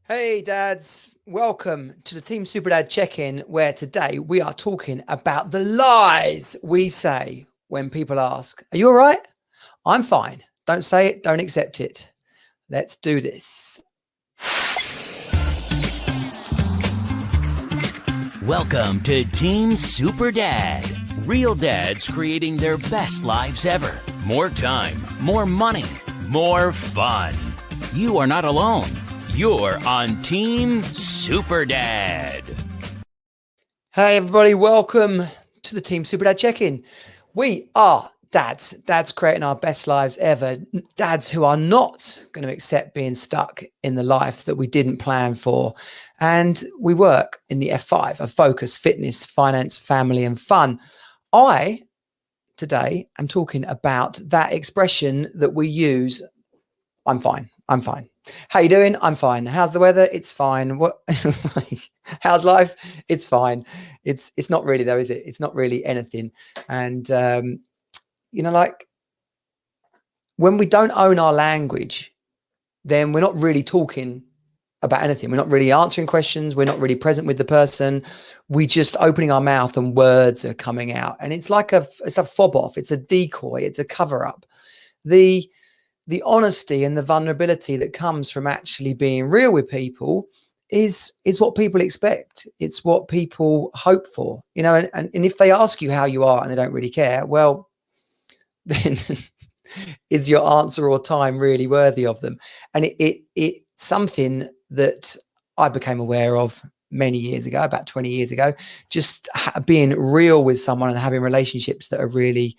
Hey dads, welcome to the Team Super Dad check-in, where today we are talking about the lies we say when people ask, "Are you all right?" I'm fine. Don't say it, don't accept it. Let's do this. Welcome to Team Super Dad. Real dads creating their best lives ever. More time, more money, more fun. You are not alone. You're on Team Super Dad. Hey everybody, welcome to the Team Super Dad check-in. We are dads creating our best lives ever. Dads who are not going to accept being stuck in the life that we didn't plan for. And we work in the F5 of focus, fitness, finance, family, and fun. I today am talking about that expression that we use. I'm fine. I'm fine. How you doing? I'm fine. How's the weather? It's fine. What? How's life? It's fine. It's not really though, is it? It's not really anything. And like when we don't own our language, then we're not really talking about anything. We're not really answering questions. We're not really present with the person. We just opening our mouth and words are coming out. And it's like it's a fob off. It's a decoy. It's a cover up. The honesty and the vulnerability that comes from actually being real with people is what people expect. It's what people hope for, and if they ask you how you are and they don't really care, well, then is your answer or time really worthy of them? And it's something that I became aware of many years ago, about 20 years ago, just being real with someone and having relationships that are really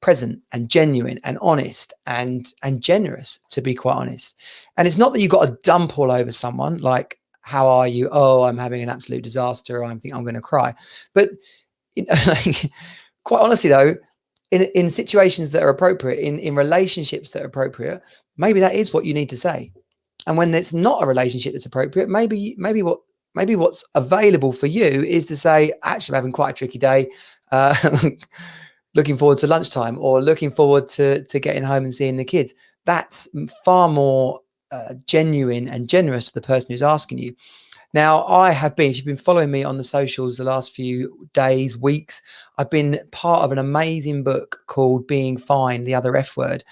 present and genuine and honest and generous, to be quite honest. And it's not that you've got to dump all over someone like, "How are you?" "Oh, I'm having an absolute disaster." "I think I'm going to cry." But like, quite honestly though, in situations that are appropriate, in relationships that are appropriate, maybe that is what you need to say. And when it's not a relationship that's appropriate, maybe what's available for you is to say, "Actually, I'm having quite a tricky day. Looking forward to lunchtime," or "looking forward to getting home and seeing the kids." That's far more genuine and generous to the person who's asking you. Now, if you've been following me on the socials the last few days, weeks, I've been part of an amazing book called Being Fine, the Other F Word.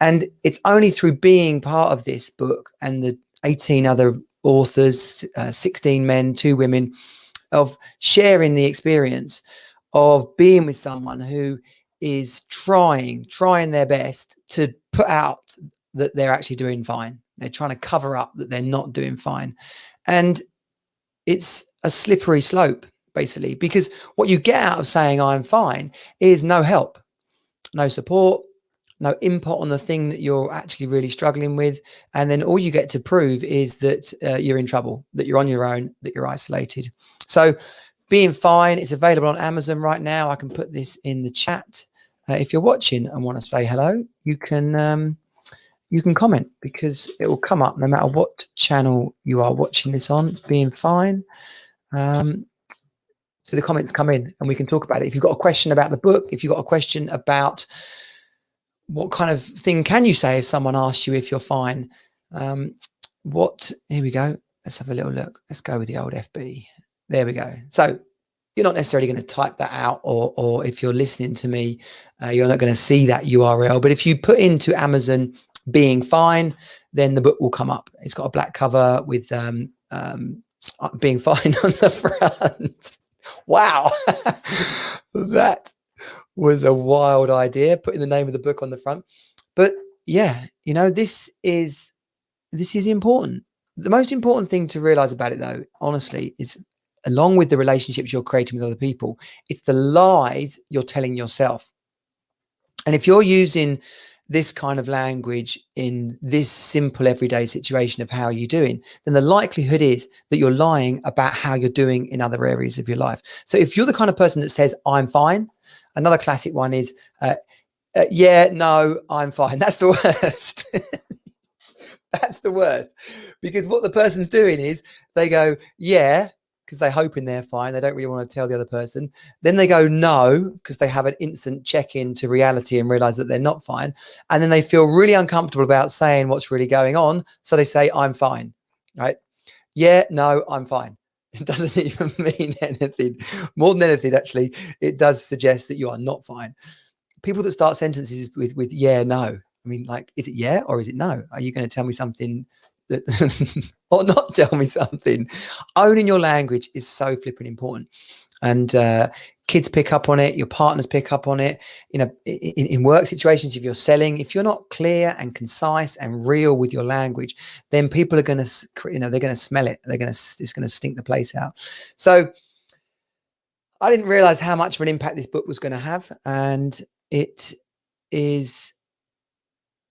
And it's only through being part of this book and the 18 other authors, 16 men, 2 women, of sharing the experience of being with someone who is trying their best to put out that they're actually doing fine. They're trying to cover up that they're not doing fine. And it's a slippery slope, basically, because what you get out of saying "I'm fine" is no help, no support, no input on the thing that you're actually really struggling with. And then all you get to prove is that you're in trouble, that you're on your own, that you're isolated. So Being Fine, it's available on Amazon right now. I can put this in the chat. If you're watching and want to say hello, you can comment, because it will come up no matter what channel you are watching this on. Being Fine. So the comments come in and we can talk about it. If you've got a question about the book, if you've got a question about what kind of thing can you say if someone asks you if you're fine, here we go. Let's have a little look. Let's go with the old FB. There we go. So you're not necessarily going to type that out, or if you're listening to me, you're not going to see that URL. But if you put into Amazon Being Fine, then the book will come up. It's got a black cover with Being Fine on the front. Wow. That was a wild idea, putting the name of the book on the front. But yeah, this is important. The most important thing to realize about it, though, honestly, is, along with the relationships you're creating with other people, it's the lies you're telling yourself. And if you're using this kind of language in this simple everyday situation of how you're doing, then the likelihood is that you're lying about how you're doing in other areas of your life. So if you're the kind of person that says "I'm fine," another classic one is, "Yeah, no, I'm fine." That's the worst. That's the worst, because what the person's doing is they go, "Yeah," because they're hoping they're fine. They don't really want to tell the other person. Then they go "No," because they have an instant check-in to reality and realize that they're not fine. And then they feel really uncomfortable about saying what's really going on. So they say "I'm fine," right? Yeah, no, I'm fine. It doesn't even mean anything. More than anything, actually, it does suggest that you are not fine. People that start sentences with yeah, no. I mean, like, is it yeah or is it no? Are you going to tell me something that or not tell me something? Owning your language is so flipping important. And kids pick up on it, your partners pick up on it. You know, in work situations, if you're selling, if you're not clear and concise and real with your language, then people are going to, you know, they're going to smell it. It's going to stink the place out. So I didn't realize how much of an impact this book was going to have, and it is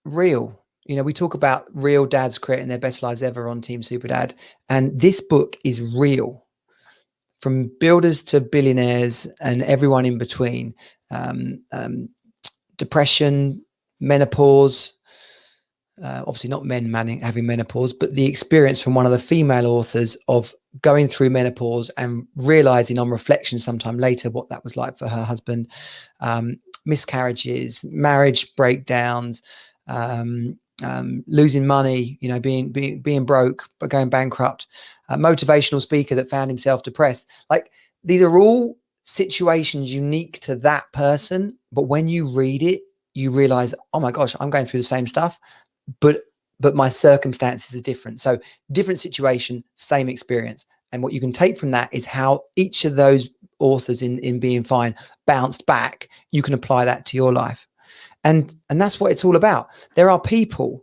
real. You know, we talk about real dads creating their best lives ever on Team Super Dad, and this book is real. From builders to billionaires and everyone in between, depression, menopause, obviously not men having menopause, but the experience from one of the female authors of going through menopause and realizing on reflection sometime later what that was like for her husband, miscarriages, marriage breakdowns, losing money, you know, being broke, but going bankrupt, a motivational speaker that found himself depressed. Like, these are all situations unique to that person. But when you read it, you realize, oh my gosh, I'm going through the same stuff, but my circumstances are different. So different situation, same experience. And what you can take from that is how each of those authors in Being Fine bounced back. You can apply that to your life. And that's what it's all about. There are people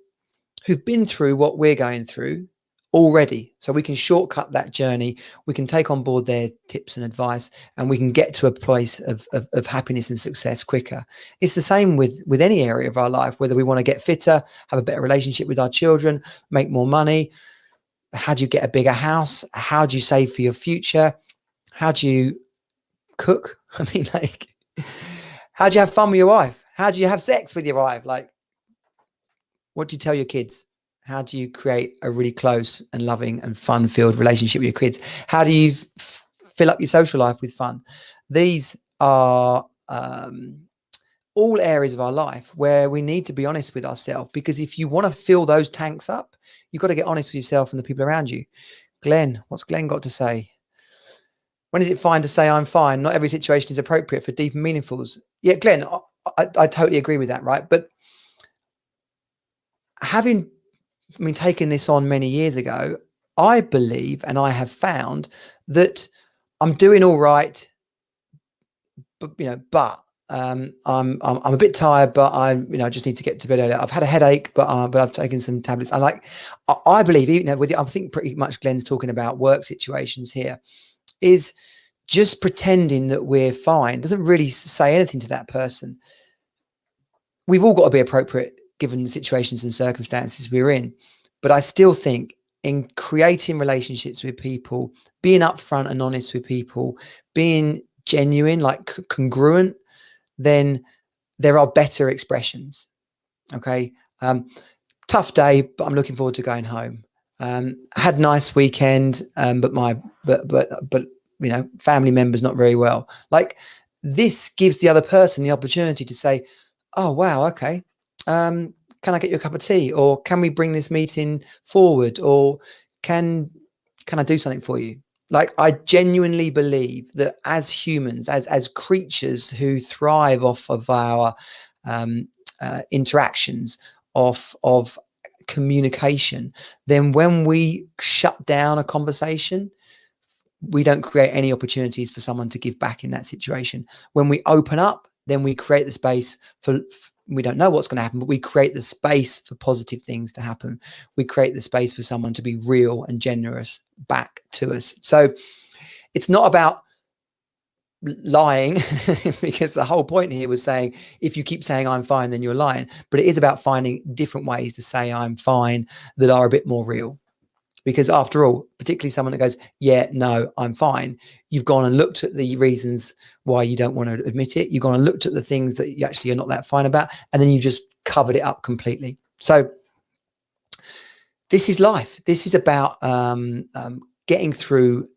who've been through what we're going through already. So we can shortcut that journey. We can take on board their tips and advice, and we can get to a place of happiness and success quicker. It's the same with any area of our life, whether we want to get fitter, have a better relationship with our children, make more money. How do you get a bigger house? How do you save for your future? How do you cook? I mean, like, how do you have fun with your wife? How do you have sex with your wife? Like, what do you tell your kids? How do you create a really close and loving and fun-filled relationship with your kids? How do you fill up your social life with fun? These are all areas of our life where we need to be honest with ourselves, because if you want to fill those tanks up, you've got to get honest with yourself and the people around you. Glenn, what's Glenn got to say? When is it fine to say I'm fine? Not every situation is appropriate for deep and meaningfuls. Yeah, Glenn, I totally agree with that, right? But taking this on many years ago, I believe, and I have found that I'm doing all right, but I'm a bit tired, but I just need to get to bed earlier. I've had a headache, but I've taken some tablets. I believe, even I think pretty much Glenn's talking about work situations here, is just pretending that we're fine doesn't really say anything to that person. We've all got to be appropriate given the situations and circumstances we're in. But I still think in creating relationships with people, being upfront and honest with people, being genuine, like congruent, then there are better expressions. Okay. Tough day, but I'm looking forward to going home. Had a nice weekend, but family members not very well. Like, this gives the other person the opportunity to say, oh wow, okay, can I get you a cup of tea, or can we bring this meeting forward, or can I do something for you? Like, I genuinely believe that as humans, as creatures who thrive off of our interactions, of communication, then when we shut down a conversation, we don't create any opportunities for someone to give back in that situation. When we open up, then we create the space for we don't know what's going to happen, but we create the space for positive things to happen. We create the space for someone to be real and generous back to us. So it's not about lying, because the whole point here was saying, if you keep saying I'm fine, then you're lying. But it is about finding different ways to say I'm fine that are a bit more real. Because after all, particularly someone that goes, yeah, no, I'm fine, you've gone and looked at the reasons why you don't want to admit it. You've gone and looked at the things that you actually are not that fine about, and then you've just covered it up completely. So this is life. This is about getting through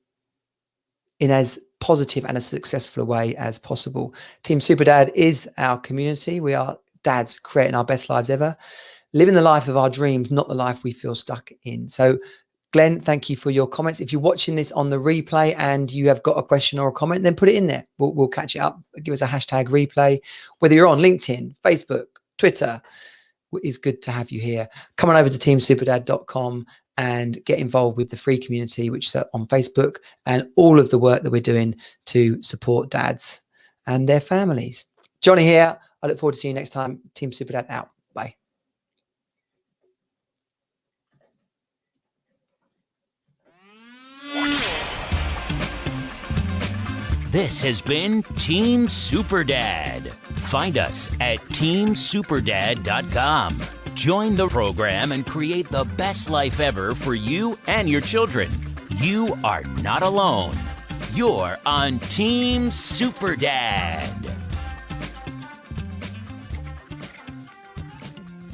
in as positive and as successful a way as possible. Team Super Dad is our community. We are dads creating our best lives ever, living the life of our dreams, not the life we feel stuck in. So Glenn, thank you for your comments. If you're watching this on the replay and you have got a question or a comment, then put it in there. We'll catch it up. Give us a hashtag replay. Whether you're on LinkedIn, Facebook, Twitter, it's good to have you here. Come on over to teamsuperdad.com and get involved with the free community, which is on Facebook, and all of the work that we're doing to support dads and their families. Johnny here. I look forward to seeing you next time. Team Superdad out. Bye. This has been Team Superdad. Find us at teamsuperdad.com. Join the program and create the best life ever for you and your children. You are not alone. You're on Team Superdad.